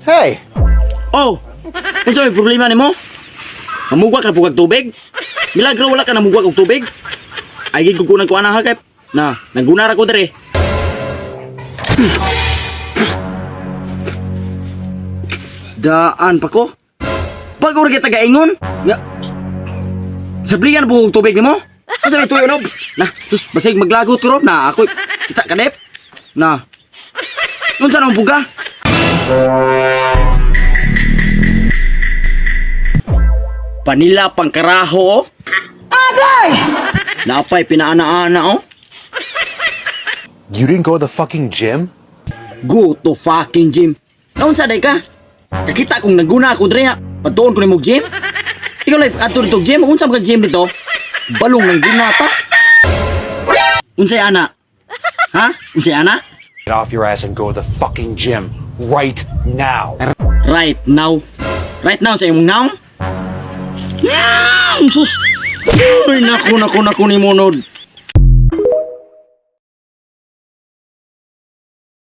Hey! Oh, unsa may problema nimo? Namugwak na pugag tubig? Milagro wala ka namugwak og tubig? Ay gid ko kunang kuana ha kay. Na, naguna ra ko dere. Daan pa ko. Bago ra kita gaingon. Nga. Sablihan po og tubig nimo? Unsa may tuyo nob? Na, sus basig maglagot ko ro na ako kita kadep. Na. Unsa nang buga? Panila pangkaraho. Agay! Napay pinaana-ana oh. You didn't go to the fucking gym? Go to fucking gym. Naunsa day ka? Kakita kong naguna ako dre ha. Patuon ko ni mong gym. Ikaw live ato dito gym. Unsa ka gym dito? Balong ng ginata. Unsay ana? Ha? Unsay ana? Get off your ass and go to the fucking gym right now. Right now. Right now sa imong naong? Sus! Ay, naku ni Monod.